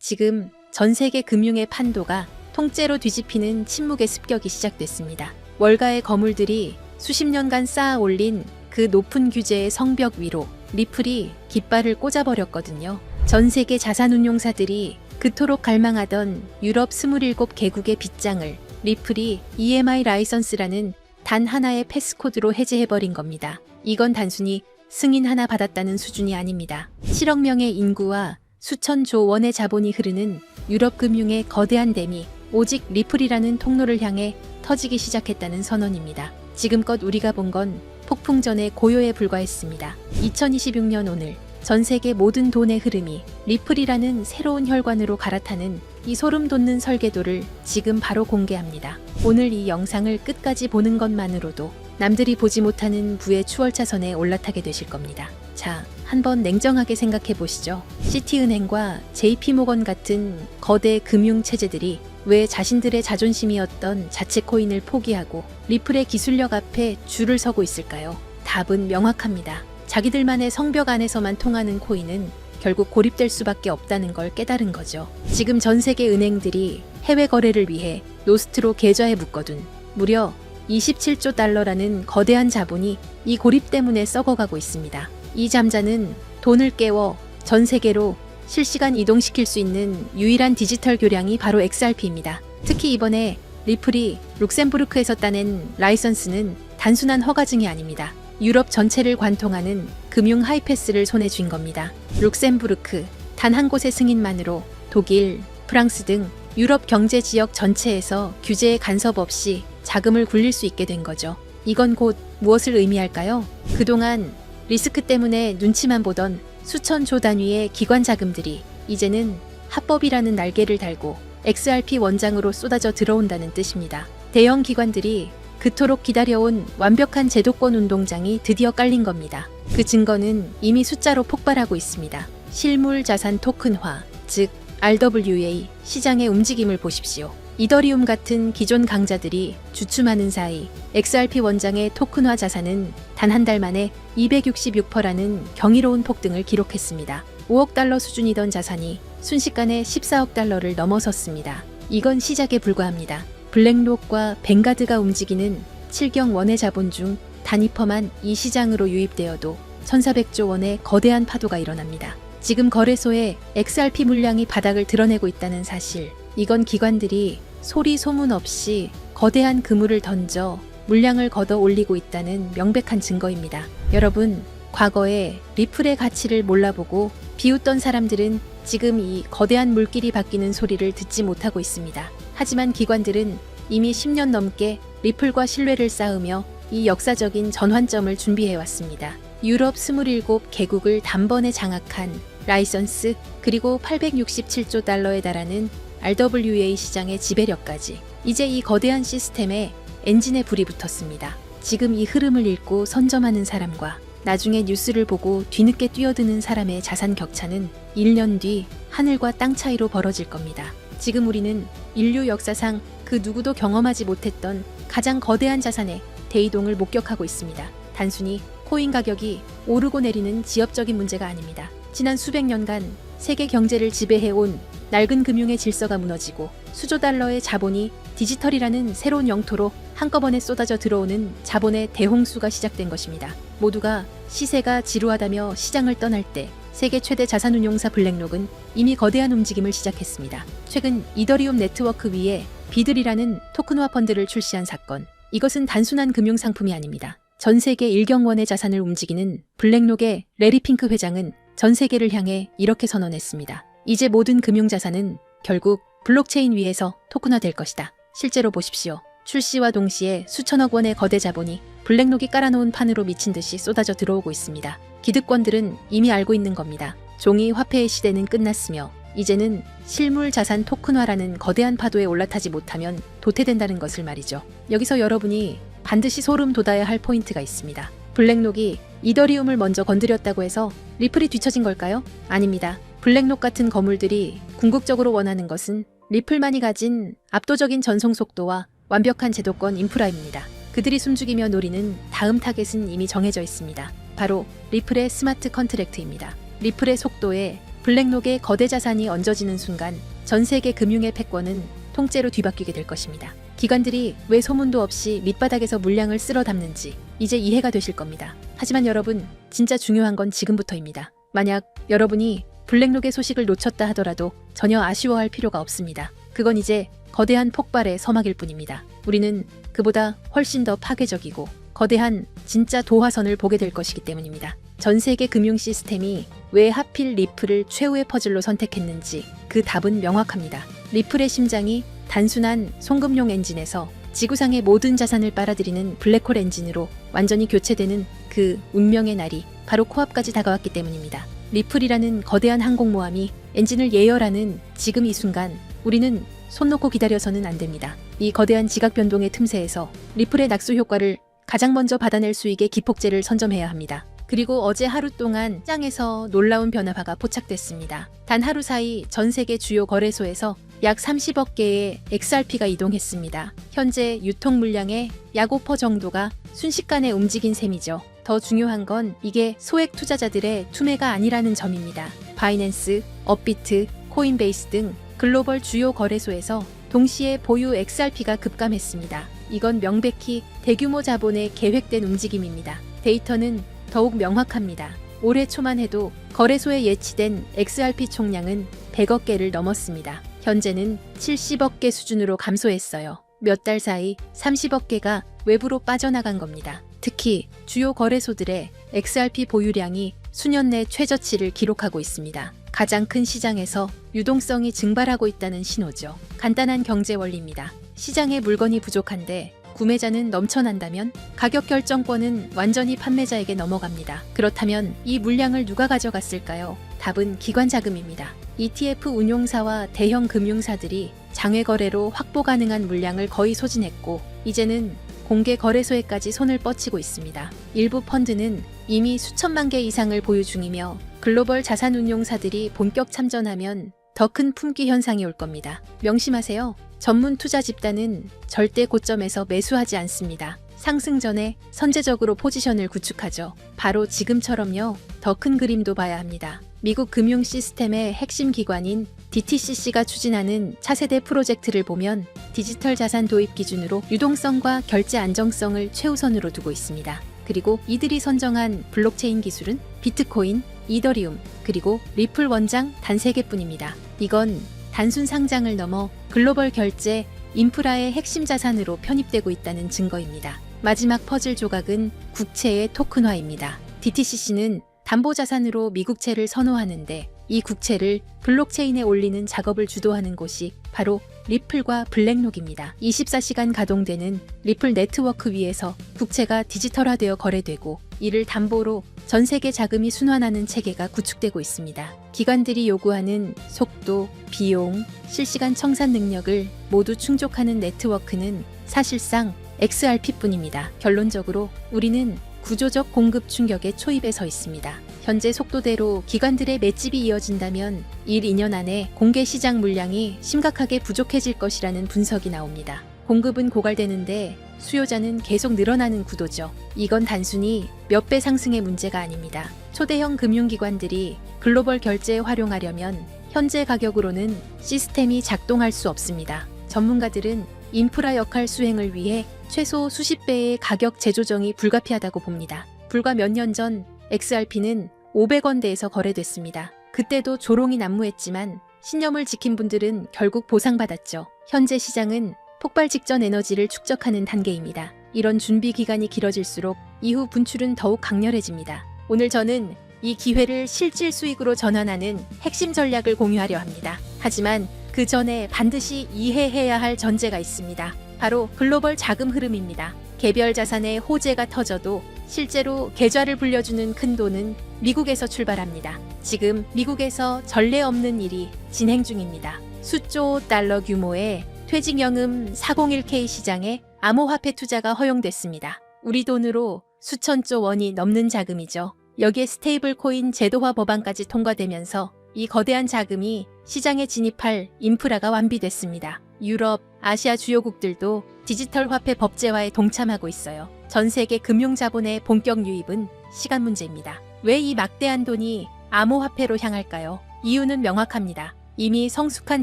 지금 전 세계 금융의 판도가 통째로 뒤집히는 침묵의 습격이 시작됐습니다. 월가의 거물들이 수십 년간 쌓아 올린 그 높은 규제의 성벽 위로 리플이 깃발을 꽂아버렸거든요. 전 세계 자산운용사들이 그토록 갈망하던 유럽 27개국의 빗장을 리플이 EMI 라이선스라는 단 하나의 패스코드로 해제해버린 겁니다. 이건 단순히 승인 하나 받았다는 수준이 아닙니다. 7억 명의 인구와 수천조 원의 자본이 흐르는 유럽 금융의 거대한 댐이 오직 리플이라는 통로를 향해 터지기 시작했다는 선언입니다. 지금껏 우리가 본 건 폭풍 전의 고요에 불과했습니다. 2026년 오늘 전 세계 모든 돈의 흐름이 리플이라는 새로운 혈관으로 갈아타는 이 소름 돋는 설계도를 지금 바로 공개합니다. 오늘 이 영상을 끝까지 보는 것만으로도 남들이 보지 못하는 부의 추월차선에 올라타게 되실 겁니다. 자, 한번 냉정하게 생각해 보시죠. 시티은행과 JP모건 같은 거대 금융체제들이 왜 자신들의 자존심이었던 자체 코인을 포기하고 리플의 기술력 앞에 줄을 서고 있을까요? 답은 명확합니다. 자기들만의 성벽 안에서만 통하는 코인은 결국 고립될 수밖에 없다는 걸 깨달은 거죠. 지금 전 세계 은행들이 해외 거래를 위해 노스트로 계좌에 묶어둔 무려 27조 달러라는 거대한 자본이 이 고립 때문에 썩어가고 있습니다. 이 잠자는 돈을 깨워 전 세계로 실시간 이동시킬 수 있는 유일한 디지털 교량이 바로 XRP입니다. 특히 이번에 리플이 룩셈부르크에서 따낸 라이선스는 단순한 허가증이 아닙니다. 유럽 전체를 관통하는 금융 하이패스를 손에 쥔 겁니다. 룩셈부르크 단 한 곳의 승인만으로 독일, 프랑스 등 유럽 경제 지역 전체에서 규제의 간섭 없이 자금을 굴릴 수 있게 된 거죠. 이건 곧 무엇을 의미할까요? 그동안 리스크 때문에 눈치만 보던 수천조 단위의 기관 자금들이 이제는 합법이라는 날개를 달고 XRP 원장으로 쏟아져 들어온다는 뜻입니다. 대형 기관들이 그토록 기다려온 완벽한 제도권 운동장이 드디어 깔린 겁니다. 그 증거는 이미 숫자로 폭발하고 있습니다. 실물 자산 토큰화, 즉 RWA 시장의 움직임을 보십시오. 이더리움 같은 기존 강자들이 주춤하는 사이 XRP 원장의 토큰화 자산은 단 한 달 만에 266%라는 경이로운 폭등을 기록했습니다. 5억 달러 수준이던 자산이 순식간에 14억 달러를 넘어섰습니다. 이건 시작에 불과합니다. 블랙록과 뱅가드가 움직이는 7경 원의 자본 중 단 2%만 이 시장으로 유입되어도 1,400조 원의 거대한 파도가 일어납니다. 지금 거래소에 XRP 물량이 바닥을 드러내고 있다는 사실, 이건 기관들이 소리 소문 없이 거대한 그물을 던져 물량을 걷어 올리고 있다는 명백한 증거입니다. 여러분, 과거에 리플의 가치를 몰라보고 비웃던 사람들은 지금 이 거대한 물길이 바뀌는 소리를 듣지 못하고 있습니다. 하지만 기관들은 이미 10년 넘게 리플과 신뢰를 쌓으며 이 역사적인 전환점을 준비해왔습니다. 유럽 27개국을 단번에 장악한 라이선스, 그리고 867조 달러에 달하는 RWA 시장의 지배력까지, 이제 이 거대한 시스템에 엔진에 불이 붙었습니다. 지금 이 흐름을 읽고 선점하는 사람과 나중에 뉴스를 보고 뒤늦게 뛰어드는 사람의 자산 격차는 1년 뒤 하늘과 땅 차이로 벌어질 겁니다. 지금 우리는 인류 역사상 그 누구도 경험하지 못했던 가장 거대한 자산의 대이동을 목격하고 있습니다. 단순히 코인 가격이 오르고 내리는 지엽적인 문제가 아닙니다. 지난 수백 년간 세계 경제를 지배해온 낡은 금융의 질서가 무너지고 수조 달러의 자본이 디지털이라는 새로운 영토로 한꺼번에 쏟아져 들어오는 자본의 대홍수가 시작된 것입니다. 모두가 시세가 지루하다며 시장을 떠날 때 세계 최대 자산운용사 블랙록은 이미 거대한 움직임을 시작했습니다. 최근 이더리움 네트워크 위에 비들이라는 토큰화 펀드를 출시한 사건, 이것은 단순한 금융상품이 아닙니다. 전 세계 1경 원의 자산을 움직이는 블랙록의 레리 핑크 회장은 전 세계를 향해 이렇게 선언했습니다. 이제 모든 금융자산은 결국 블록체인 위에서 토큰화될 것이다. 실제로 보십시오. 출시와 동시에 수천억 원의 거대 자본이 블랙록이 깔아놓은 판으로 미친 듯이 쏟아져 들어오고 있습니다. 기득권들은 이미 알고 있는 겁니다. 종이 화폐의 시대는 끝났으며 이제는 실물 자산 토큰화라는 거대한 파도에 올라타지 못하면 도태된다는 것을 말이죠. 여기서 여러분이 반드시 소름 돋아야 할 포인트가 있습니다. 블랙록이 이더리움을 먼저 건드렸다고 해서 리플이 뒤처진 걸까요? 아닙니다. 블랙록 같은 거물들이 궁극적으로 원하는 것은 리플만이 가진 압도적인 전송 속도와 완벽한 제도권 인프라입니다. 그들이 숨죽이며 노리는 다음 타겟은 이미 정해져 있습니다. 바로 리플의 스마트 컨트랙트입니다. 리플의 속도에 블랙록에 거대 자산이 얹어지는 순간 전 세계 금융의 패권은 통째로 뒤바뀌게 될 것입니다. 기관들이 왜 소문도 없이 밑바닥에서 물량을 쓸어 담는지 이제 이해가 되실 겁니다. 하지만 여러분, 진짜 중요한 건 지금부터입니다. 만약 여러분이 블랙록의 소식을 놓쳤다 하더라도 전혀 아쉬워할 필요가 없습니다. 그건 이제 거대한 폭발의 서막일 뿐입니다. 우리는 그보다 훨씬 더 파괴적이고 거대한 진짜 도화선을 보게 될 것이기 때문입니다. 전 세계 금융 시스템이 왜 하필 리플을 최후의 퍼즐로 선택했는지 그 답은 명확합니다. 리플의 심장이 단순한 송금용 엔진에서 지구상의 모든 자산을 빨아들이는 블랙홀 엔진으로 완전히 교체되는 그 운명의 날이 바로 코앞까지 다가왔기 때문입니다. 리플이라는 거대한 항공모함이 엔진을 예열하는 지금 이 순간 우리는 손 놓고 기다려서는 안 됩니다. 이 거대한 지각 변동의 틈새에서 리플의 낙수 효과를 가장 먼저 받아낼 수 있게 기폭제를 선점해야 합니다. 그리고 어제 하루 동안 시장에서 놀라운 변화가 포착됐습니다. 단 하루 사이 전 세계 주요 거래소에서 약 30억 개의 XRP가 이동했습니다. 현재 유통 물량의 약 5% 정도가 순식간에 움직인 셈이죠. 더 중요한 건 이게 소액 투자자들의 투매가 아니라는 점입니다. 바이낸스, 업비트, 코인베이스 등 글로벌 주요 거래소에서 동시에 보유 XRP가 급감했습니다. 이건 명백히 대규모 자본의 계획된 움직임입니다. 데이터는 더욱 명확합니다. 올해 초만 해도 거래소에 예치된 XRP 총량은 100억 개를 넘었습니다. 현재는 70억 개 수준으로 감소했어요. 몇 달 사이 30억 개가 외부로 빠져나간 겁니다. 특히 주요 거래소들의 XRP 보유량이 수년 내 최저치를 기록하고 있습니다. 가장 큰 시장에서 유동성이 증발하고 있다는 신호죠. 간단한 경제 원리입니다. 시장에 물건이 부족한데 구매자는 넘쳐난다면 가격 결정권은 완전히 판매자에게 넘어갑니다. 그렇다면 이 물량을 누가 가져갔을까요? 답은 기관 자금입니다. ETF 운용사와 대형 금융사들이 장외 거래로 확보 가능한 물량을 거의 소진했고 이제는 공개 거래소에까지 손을 뻗치고 있습니다. 일부 펀드는 이미 수천만 개 이상을 보유 중이며 글로벌 자산 운용사들이 본격 참전하면 더 큰 품귀 현상이 올 겁니다. 명심하세요. 전문 투자 집단은 절대 고점에서 매수하지 않습니다. 상승 전에 선제적으로 포지션을 구축하죠. 바로 지금처럼요. 더 큰 그림도 봐야 합니다. 미국 금융 시스템의 핵심 기관인 DTCC가 추진하는 차세대 프로젝트를 보면 디지털 자산 도입 기준으로 유동성과 결제 안정성을 최우선으로 두고 있습니다. 그리고 이들이 선정한 블록체인 기술은 비트코인, 이더리움, 그리고 리플 원장 단 3개뿐입니다. 이건 단순 상장을 넘어 글로벌 결제, 인프라의 핵심 자산으로 편입되고 있다는 증거입니다. 마지막 퍼즐 조각은 국채의 토큰화입니다. DTCC는 담보자산으로 미국채를 선호하는데 이 국채를 블록체인에 올리는 작업을 주도하는 곳이 바로 리플과 블랙록입니다. 24시간 가동되는 리플 네트워크 위에서 국채가 디지털화되어 거래되고 이를 담보로 전 세계 자금이 순환하는 체계가 구축되고 있습니다. 기관들이 요구하는 속도, 비용, 실시간 청산 능력을 모두 충족하는 네트워크는 사실상 XRP뿐입니다. 결론적으로 우리는 구조적 공급 충격의 초입에 서 있습니다. 현재 속도대로 기관들의 맷집이 이어진다면 1-2년 안에 공개 시장 물량이 심각하게 부족해질 것이라는 분석이 나옵니다. 공급은 고갈되는데 수요자는 계속 늘어나는 구도죠. 이건 단순히 몇 배 상승의 문제가 아닙니다. 초대형 금융기관들이 글로벌 결제에 활용하려면 현재 가격으로는 시스템이 작동할 수 없습니다. 전문가들은 인프라 역할 수행을 위해 최소 수십 배의 가격 재조정이 불가피하다고 봅니다. 불과 몇 년 전 XRP는 500원대에서 거래됐습니다. 그때도 조롱이 난무했지만 신념을 지킨 분들은 결국 보상받았죠. 현재 시장은 폭발 직전 에너지를 축적하는 단계입니다. 이런 준비 기간이 길어질수록 이후 분출은 더욱 강렬해집니다. 오늘 저는 이 기회를 실질 수익으로 전환하는 핵심 전략을 공유하려 합니다. 하지만 그 전에 반드시 이해해야 할 전제가 있습니다. 바로 글로벌 자금 흐름입니다. 개별 자산의 호재가 터져도 실제로 계좌를 불려주는 큰 돈은 미국에서 출발합니다. 지금 미국에서 전례 없는 일이 진행 중입니다. 수조 달러 규모의 퇴직연금 401k 시장에 암호화폐 투자가 허용됐습니다. 우리 돈으로 수천조 원이 넘는 자금이죠. 여기에 스테이블 코인 제도화 법안까지 통과되면서 이 거대한 자금이 시장에 진입할 인프라가 완비됐습니다. 유럽, 아시아 주요국들도 디지털 화폐 법제화에 동참하고 있어요. 전 세계 금융자본의 본격 유입은 시간 문제입니다. 왜 이 막대한 돈이 암호화폐로 향할까요? 이유는 명확합니다. 이미 성숙한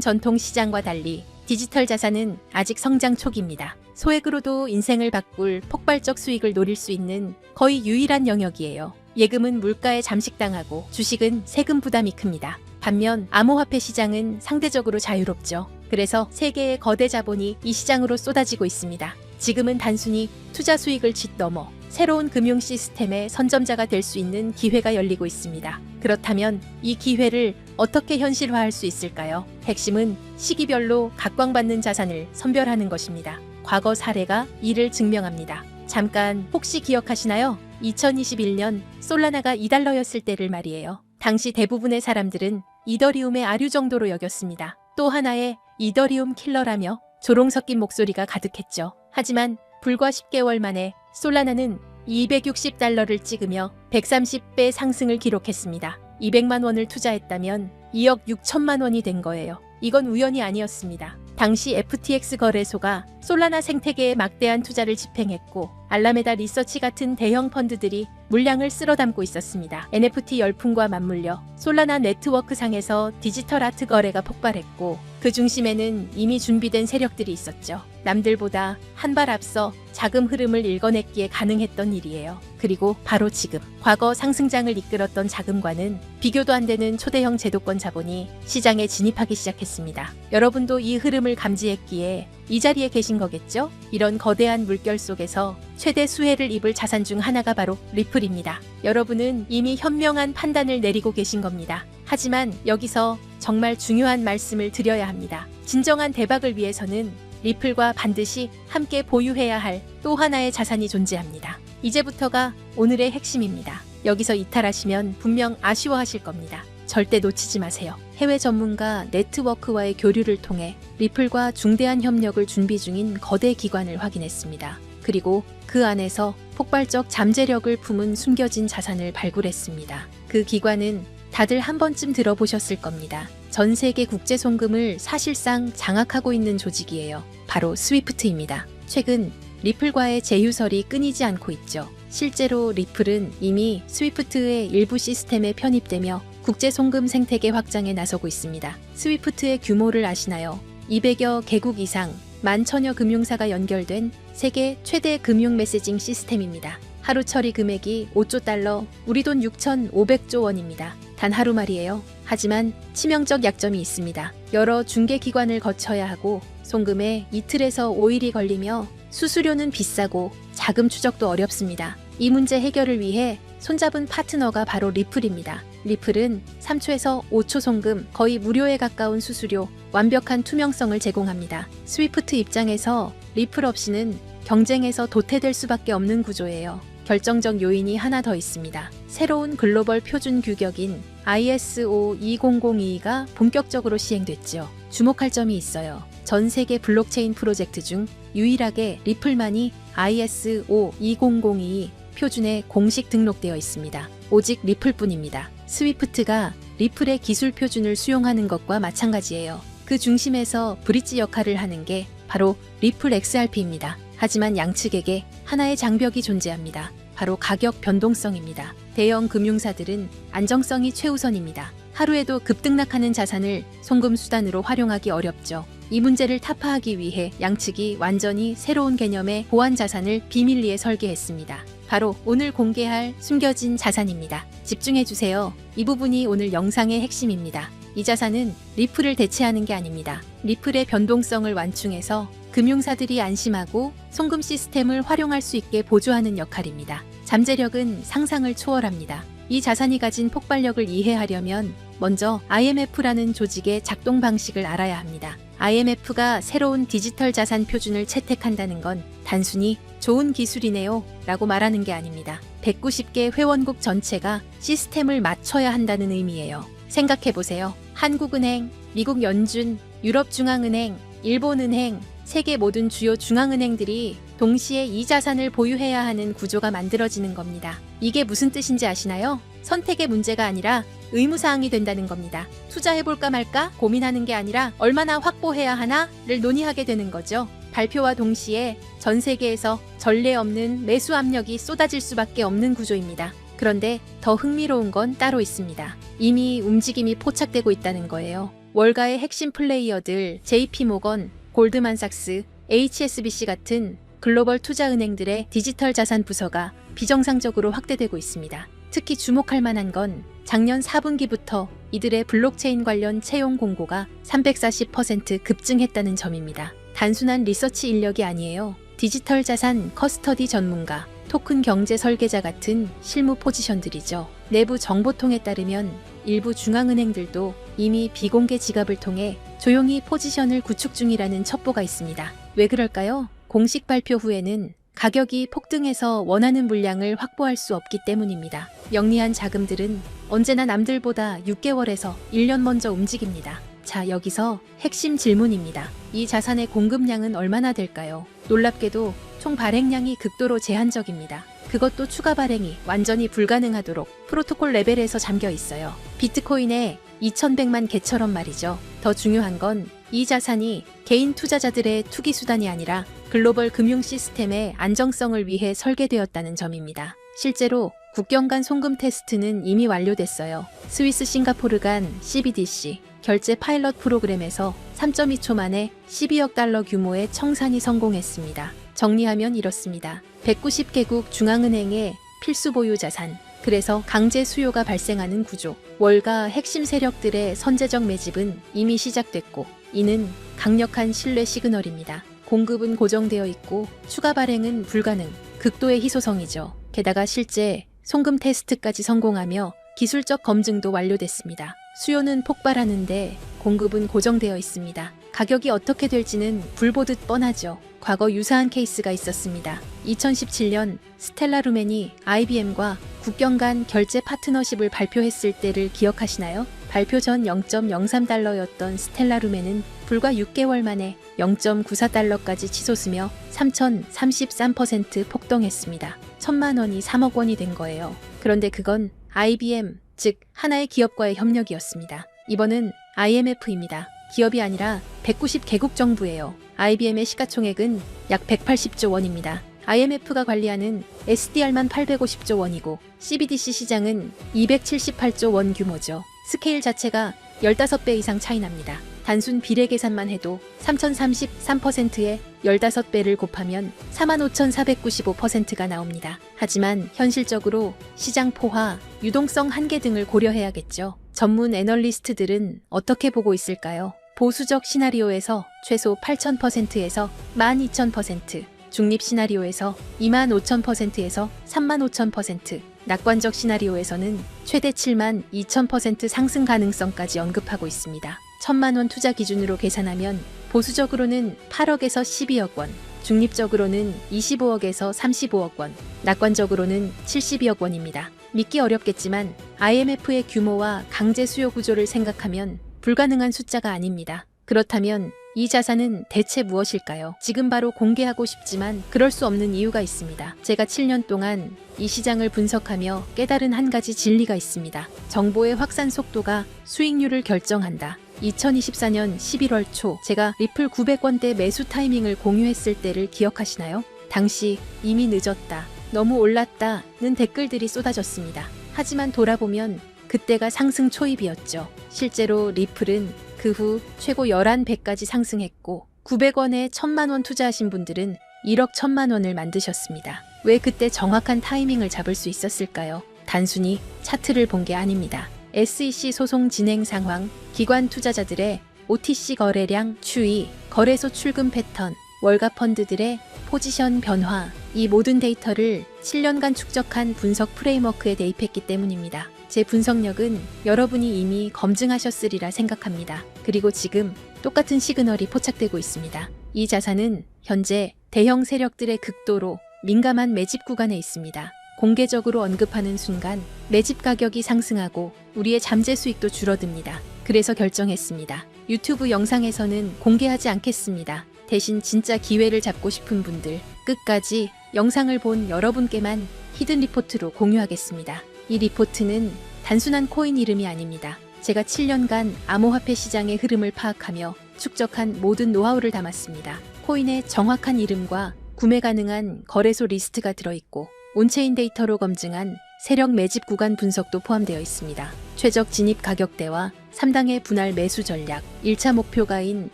전통 시장과 달리 디지털 자산은 아직 성장 초기입니다. 소액으로도 인생을 바꿀 폭발적 수익을 노릴 수 있는 거의 유일한 영역이에요. 예금은 물가에 잠식당하고 주식은 세금 부담이 큽니다. 반면 암호화폐 시장은 상대적으로 자유롭죠. 그래서 세계의 거대 자본이 이 시장으로 쏟아지고 있습니다. 지금은 단순히 투자 수익을 짓넘어 새로운 금융 시스템의 선점자가 될 수 있는 기회가 열리고 있습니다. 그렇다면 이 기회를 어떻게 현실화할 수 있을까요? 핵심은 시기별로 각광받는 자산을 선별하는 것입니다. 과거 사례가 이를 증명합니다. 잠깐 혹시 기억하시나요? 2021년 솔라나가 2달러였을 때를 말이에요. 당시 대부분의 사람들은 이더리움의 아류 정도로 여겼습니다. 또 하나의 이더리움 킬러라며 조롱 섞인 목소리가 가득했죠. 하지만 불과 10개월 만에 솔라나는 260달러를 찍으며 130배 상승을 기록했습니다. 200만 원을 투자했다면 2억 6천만 원이 된 거예요. 이건 우연이 아니었습니다. 당시 FTX 거래소가 솔라나 생태계에 막대한 투자를 집행했고 알라메다 리서치 같은 대형 펀드들이 물량을 쓸어담고 있었습니다. NFT 열풍과 맞물려 솔라나 네트워크 상에서 디지털 아트 거래가 폭발했고 그 중심에는 이미 준비된 세력들이 있었죠. 남들보다 한 발 앞서 자금 흐름을 읽어냈기에 가능했던 일이에요. 그리고 바로 지금 과거 상승장을 이끌었던 자금과는 비교도 안 되는 초대형 제도권 자본이 시장에 진입하기 시작했습니다. 여러분도 이 흐름을 감지했기에 이 자리에 계신 거겠죠? 이런 거대한 물결 속에서 최대 수혜를 입을 자산 중 하나가 바로 리플입니다. 여러분은 이미 현명한 판단을 내리고 계신 겁니다. 하지만 여기서 정말 중요한 말씀을 드려야 합니다. 진정한 대박을 위해서는 리플과 반드시 함께 보유해야 할 또 하나의 자산이 존재합니다. 이제부터가 오늘의 핵심입니다. 여기서 이탈하시면 분명 아쉬워하실 겁니다. 절대 놓치지 마세요. 해외 전문가 네트워크와의 교류를 통해 리플과 중대한 협력을 준비 중인 거대 기관을 확인했습니다. 그리고 그 안에서 폭발적 잠재력을 품은 숨겨진 자산을 발굴했습니다. 그 기관은 다들 한 번쯤 들어보셨을 겁니다. 전 세계 국제 송금을 사실상 장악하고 있는 조직이에요. 바로 스위프트입니다. 최근 리플과의 제휴설이 끊이지 않고 있죠. 실제로 리플은 이미 스위프트의 일부 시스템에 편입되며 국제 송금 생태계 확장에 나서고 있습니다. 스위프트의 규모를 아시나요? 200여 개국 이상 11,000여 금융사가 연결된 세계 최대 금융 메시징 시스템입니다. 하루 처리 금액이 5조 달러, 우리 돈 6,500조 원입니다. 단 하루 말이에요. 하지만 치명적 약점이 있습니다. 여러 중개기관을 거쳐야 하고 송금에 이틀에서 5일이 걸리며 수수료는 비싸고 자금 추적도 어렵습니다. 이 문제 해결을 위해 손잡은 파트너가 바로 리플입니다. 리플은 3초에서 5초 송금, 거의 무료에 가까운 수수료, 완벽한 투명성을 제공합니다. 스위프트 입장에서 리플 없이는 경쟁에서 도태될 수밖에 없는 구조예요. 결정적 요인이 하나 더 있습니다. 새로운 글로벌 표준 규격인 ISO 20022가 본격적으로 시행됐죠. 주목할 점이 있어요. 전 세계 블록체인 프로젝트 중 유일하게 리플만이 ISO 2002 표준에 공식 등록되어 있습니다. 오직 리플뿐입니다. 스위프트가 리플의 기술 표준을 수용하는 것과 마찬가지예요. 그 중심에서 브릿지 역할을 하는 게 바로 리플 XRP입니다. 하지만 양측에게 하나의 장벽이 존재합니다. 바로 가격 변동성입니다. 대형 금융사들은 안정성이 최우선입니다. 하루에도 급등락하는 자산을 송금 수단으로 활용하기 어렵죠. 이 문제를 타파하기 위해 양측이 완전히 새로운 개념의 보안 자산을 비밀리에 설계했습니다. 바로 오늘 공개할 숨겨진 자산입니다. 집중해주세요. 이 부분이 오늘 영상의 핵심입니다. 이 자산은 리플을 대체하는 게 아닙니다. 리플의 변동성을 완충해서 금융사들이 안심하고 송금 시스템을 활용할 수 있게 보조하는 역할입니다. 잠재력은 상상을 초월합니다. 이 자산이 가진 폭발력을 이해하려면 먼저 IMF라는 조직의 작동 방식을 알아야 합니다. IMF가 새로운 디지털 자산 표준을 채택한다는 건 단순히 좋은 기술이네요 라고 말하는 게 아닙니다. 190개 회원국 전체가 시스템을 맞춰야 한다는 의미예요. 생각해보세요. 한국은행, 미국 연준, 유럽중앙은행, 일본은행, 세계 모든 주요 중앙은행들이 동시에 이 자산을 보유해야 하는 구조가 만들어지는 겁니다. 이게 무슨 뜻인지 아시나요? 선택의 문제가 아니라 의무사항이 된다는 겁니다. 투자해볼까 말까 고민하는 게 아니라 얼마나 확보해야 하나를 논의하게 되는 거죠. 발표와 동시에 전 세계에서 전례 없는 매수 압력이 쏟아질 수밖에 없는 구조입니다. 그런데 더 흥미로운 건 따로 있습니다. 이미 움직임이 포착되고 있다는 거예요. 월가의 핵심 플레이어들 JP모건, 골드만삭스, HSBC 같은 글로벌 투자은행들의 디지털 자산 부서가 비정상적으로 확대되고 있습니다. 특히 주목할 만한 건 작년 4분기부터 이들의 블록체인 관련 채용 공고가 340% 급증했다는 점입니다. 단순한 리서치 인력이 아니에요. 디지털 자산 커스터디 전문가, 토큰 경제 설계자 같은 실무 포지션들이죠. 내부 정보통에 따르면 일부 중앙은행들도 이미 비공개 지갑을 통해 조용히 포지션을 구축 중이라는 첩보가 있습니다. 왜 그럴까요? 공식 발표 후에는 가격이 폭등해서 원하는 물량을 확보할 수 없기 때문입니다. 영리한 자금들은 언제나 남들보다 6개월에서 1년 먼저 움직입니다. 자, 여기서 핵심 질문입니다. 이 자산의 공급량은 얼마나 될까요? 놀랍게도 총 발행량이 극도로 제한적입니다. 그것도 추가 발행이 완전히 불가능하도록 프로토콜 레벨에서 잠겨 있어요. 비트코인의 2100만 개처럼 말이죠. 더 중요한 건 이 자산이 개인 투자자들의 투기 수단이 아니라 글로벌 금융 시스템의 안정성을 위해 설계되었다는 점입니다. 실제로 국경 간 송금 테스트는 이미 완료됐어요. 스위스 싱가포르 간 CBDC 결제 파일럿 프로그램에서 3.2초 만에 12억 달러 규모의 청산이 성공했습니다. 정리하면 이렇습니다. 190개국 중앙은행의 필수 보유 자산, 그래서 강제 수요가 발생하는 구조, 월가 핵심 세력들의 선제적 매집은 이미 시작됐고, 이는 강력한 신뢰 시그널입니다. 공급은 고정되어 있고 추가 발행은 불가능, 극도의 희소성이죠. 게다가 실제 송금 테스트까지 성공하며 기술적 검증도 완료됐습니다. 수요는 폭발하는데 공급은 고정되어 있습니다. 가격이 어떻게 될지는 불 보듯 뻔하죠. 과거 유사한 케이스가 있었습니다. 2017년 스텔라 루멘이 IBM과 국경 간 결제 파트너십을 발표했을 때를 기억하시나요? 발표 전 0.03달러였던 스텔라 루멘은 불과 6개월 만에 0.94달러까지 치솟으며 3033% 폭등했습니다. 1000만 원이 3억 원이 된 거예요. 그런데 그건 IBM, 즉 하나의 기업과의 협력이었습니다. 이번은 IMF입니다. 기업이 아니라 190개국 정부예요. IBM의 시가총액은 약 180조 원입니다. IMF가 관리하는 SDR만 850조 원이고 CBDC 시장은 278조 원 규모죠. 스케일 자체가 15배 이상 차이 납니다. 단순 비례 계산만 해도 3033%에 15배를 곱하면 45,495%가 나옵니다. 하지만 현실적으로 시장 포화, 유동성 한계 등을 고려해야겠죠. 전문 애널리스트들은 어떻게 보고 있을까요? 보수적 시나리오에서 최소 8,000%에서 12,000%, 중립 시나리오에서 25,000%에서 35,000%, 낙관적 시나리오에서는 최대 72,000% 상승 가능성까지 언급하고 있습니다. 1,000만 원 투자 기준으로 계산하면 보수적으로는 8억에서 12억 원, 중립적으로는 25억에서 35억 원, 낙관적으로는 72억 원입니다. 믿기 어렵겠지만 IMF의 규모와 강제 수요 구조를 생각하면 불가능한 숫자가 아닙니다. 그렇다면 이 자산은 대체 무엇일까요? 지금 바로 공개하고 싶지만 그럴 수 없는 이유가 있습니다. 제가 7년 동안 이 시장을 분석하며 깨달은 한 가지 진리가 있습니다. 정보의 확산 속도가 수익률을 결정한다. 2024년 11월 초 제가 리플 900원대 매수 타이밍을 공유했을 때를 기억하시나요? 당시 이미 늦었다, 너무 올랐다는 댓글들이 쏟아졌습니다. 하지만 돌아보면 그때가 상승 초입이었죠. 실제로 리플은 그 후 최고 11배까지 상승했고 900원에 1,000만 원 투자하신 분들은 1억 1,000만 원을 만드셨습니다. 왜 그때 정확한 타이밍을 잡을 수 있었을까요? 단순히 차트를 본 게 아닙니다. SEC 소송 진행 상황, 기관 투자자들의 OTC 거래량 추이, 거래소 출금 패턴, 월가 펀드들의 포지션 변화, 이 모든 데이터를 7년간 축적한 분석 프레임워크에 대입했기 때문입니다. 제 분석력은 여러분이 이미 검증하셨으리라 생각합니다. 그리고 지금 똑같은 시그널이 포착되고 있습니다. 이 자산은 현재 대형 세력들의 극도로 민감한 매집 구간에 있습니다. 공개적으로 언급하는 순간 매집 가격이 상승하고 우리의 잠재 수익도 줄어듭니다. 그래서 결정했습니다. 유튜브 영상에서는 공개하지 않겠습니다. 대신 진짜 기회를 잡고 싶은 분들, 끝까지 영상을 본 여러분께만 히든 리포트로 공유하겠습니다. 이 리포트는 단순한 코인 이름이 아닙니다. 제가 7년간 암호화폐 시장의 흐름을 파악하며 축적한 모든 노하우를 담았습니다. 코인의 정확한 이름과 구매 가능한 거래소 리스트가 들어있고 온체인 데이터로 검증한 세력 매집 구간 분석도 포함되어 있습니다. 최적 진입 가격대와 3당의 분할 매수 전략, 1차 목표가인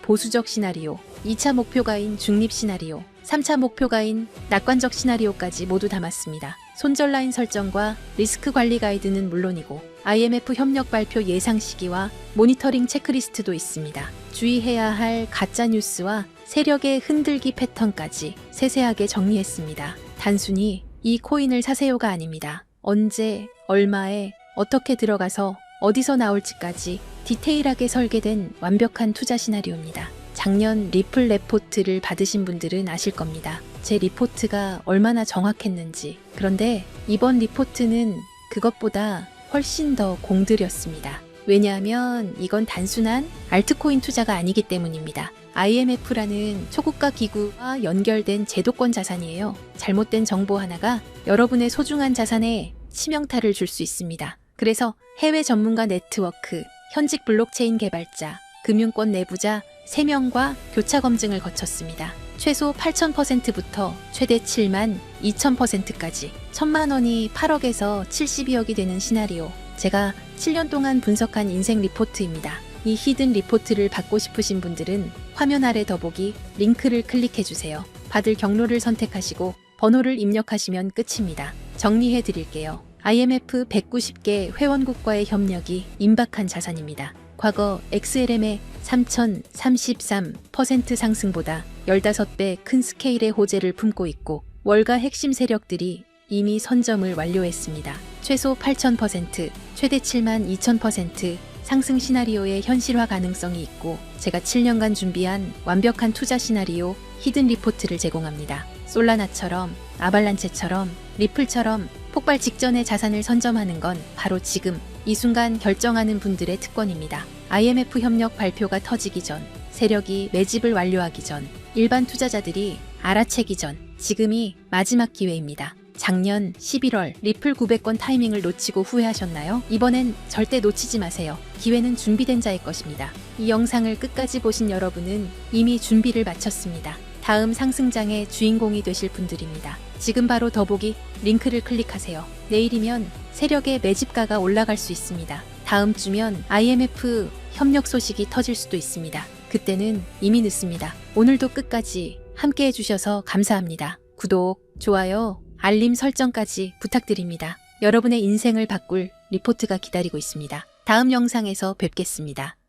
보수적 시나리오, 2차 목표가인 중립 시나리오, 3차 목표가인 낙관적 시나리오까지 모두 담았습니다. 손절 라인 설정과 리스크 관리 가이드는 물론이고 IMF 협력 발표 예상 시기와 모니터링 체크리스트도 있습니다. 주의해야 할 가짜 뉴스와 세력의 흔들기 패턴까지 세세하게 정리했습니다. 단순히 이 코인을 사세요가 아닙니다. 언제, 얼마에, 어떻게 들어가서 어디서 나올지까지 디테일하게 설계된 완벽한 투자 시나리오입니다. 작년 리플 레포트를 받으신 분들은 아실 겁니다. 제 리포트가 얼마나 정확했는지. 그런데 이번 리포트는 그것보다 훨씬 더 공들였습니다. 왜냐하면 이건 단순한 알트코인 투자가 아니기 때문입니다. IMF라는 초국가 기구와 연결된 제도권 자산이에요. 잘못된 정보 하나가 여러분의 소중한 자산에 치명타를 줄 수 있습니다. 그래서 해외 전문가 네트워크, 현직 블록체인 개발자, 금융권 내부자 3명과 교차 검증을 거쳤습니다. 최소 8,000%부터 최대 7만 2,000%까지 1,000만 원이 8억에서 72억이 되는 시나리오. 제가 7년 동안 분석한 인생 리포트입니다. 이 히든 리포트를 받고 싶으신 분들은 화면 아래 더보기 링크를 클릭해주세요. 받을 경로를 선택하시고 번호를 입력하시면 끝입니다. 정리해 드릴게요. IMF 190개 회원국과의 협력이 임박한 자산입니다. 과거 XLM의 3,033% 상승보다 15배 큰 스케일의 호재를 품고 있고 월가 핵심 세력들이 이미 선점을 완료했습니다. 최소 8,000%, 최대 72,000% 상승 시나리오의 현실화 가능성이 있고 제가 7년간 준비한 완벽한 투자 시나리오 히든 리포트를 제공합니다. 솔라나처럼, 아발란체처럼, 리플처럼 폭발 직전에 자산을 선점하는 건 바로 지금 이 순간 결정하는 분들의 특권입니다. IMF 협력 발표가 터지기 전, 세력이 매집을 완료하기 전, 일반 투자자들이 알아채기 전, 지금이 마지막 기회입니다. 작년 11월 리플 900건 타이밍을 놓치고 후회하셨나요? 이번엔 절대 놓치지 마세요. 기회는 준비된 자의 것입니다. 이 영상을 끝까지 보신 여러분은 이미 준비를 마쳤습니다. 다음 상승장의 주인공이 되실 분들입니다. 지금 바로 더보기 링크를 클릭하세요. 내일이면 세력의 매집가가 올라갈 수 있습니다. 다음 주면 IMF 협력 소식이 터질 수도 있습니다. 그때는 이미 늦습니다. 오늘도 끝까지 함께 해주셔서 감사합니다. 구독, 좋아요, 알림 설정까지 부탁드립니다. 여러분의 인생을 바꿀 리포트가 기다리고 있습니다. 다음 영상에서 뵙겠습니다.